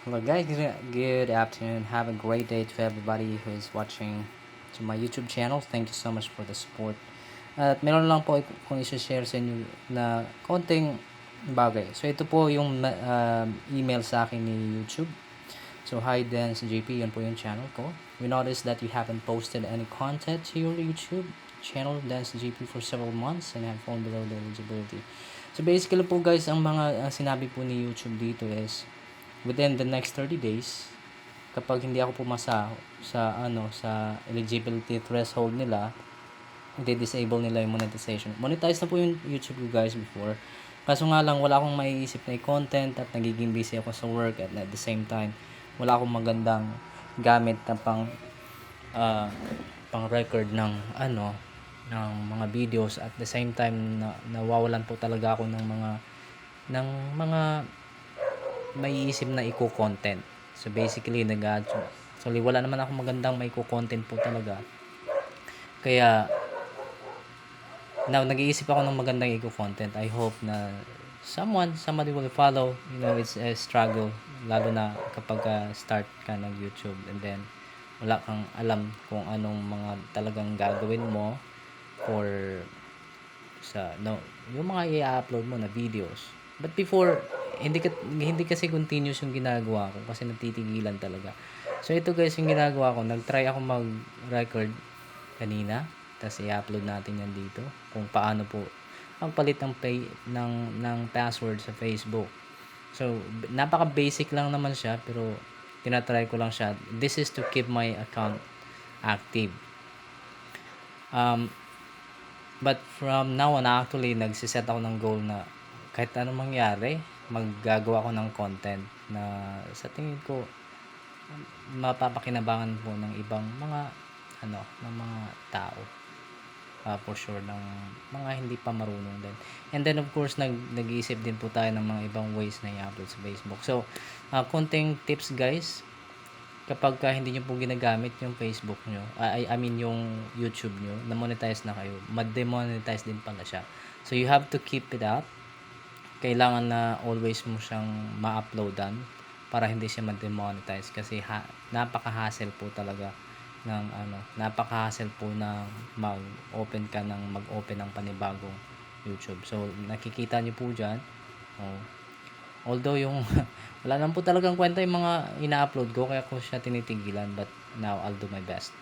Well, guys, good afternoon. Have a great day to everybody who is watching to my YouTube channel. Thank you so much for the support. At meron lang po kung i-share sa inyo na konting bagay. So, ito po yung email sa akin ni YouTube. So, hi Dance JP, yun po yung channel ko. We noticed that you haven't posted any content to your YouTube channel, Dance JP, for several months and have fallen below the eligibility. So, basically po guys, ang mga sinabi po ni YouTube dito is within the next 30 days, kapag hindi ako pumasa sa eligibility threshold nila, i-disable nila yung monetization. Monetize na po yung YouTube ko guys before. Kaso nga lang, wala akong maiisip na content at nagiging busy ako sa work at the same time, wala akong magandang gamit na pang record ng ng mga videos at the same time nawawalan po talaga ako ng mga maiisip na content. So basically actually wala naman ako magandang content po talaga. Kaya nag-iisip ako ng magandang content. I hope na somebody will follow. You know, it's a struggle lalo na kapag start ka ng YouTube and then wala kang alam kung anong mga talagang gagawin mo for yung mga i-upload mo na videos. But before, hindi kasi continuous yung ginagawa ko kasi natitigilan talaga. So ito guys, yung ginagawa ko, nag-try ako mag-record kanina, tapos i-upload natin yan dito kung paano po magpalit ng password sa Facebook. So napaka-basic lang naman siya, pero tinatry ko lang siya. This is to keep my account active. But from now on, actually, nagsiset ako ng goal na kahit anong mangyari, maggagawa ko ng content na sa tingin ko mapapakinabangan po ng ibang ng mga tao. For sure, ng mga hindi pa marunong din. And then, of course, nag-iisip din po tayo ng mga ibang ways na i-upload sa Facebook. So, konting tips, guys. Kapag hindi nyo po ginagamit yung Facebook nyo, I mean yung YouTube nyo, na-monetize na kayo, ma-demonetize din pala siya. So, you have to keep it up. Kailangan na always mo siyang ma-uploadan para hindi siya ma-demonetize kasi napaka-hassle po talaga napaka-hassle po na mag-open ng panibagong YouTube. So, nakikita nyo po dyan, although yung wala naman po talagang kwenta yung mga ina-upload ko kaya ko siya tinitigilan, but now I'll do my best.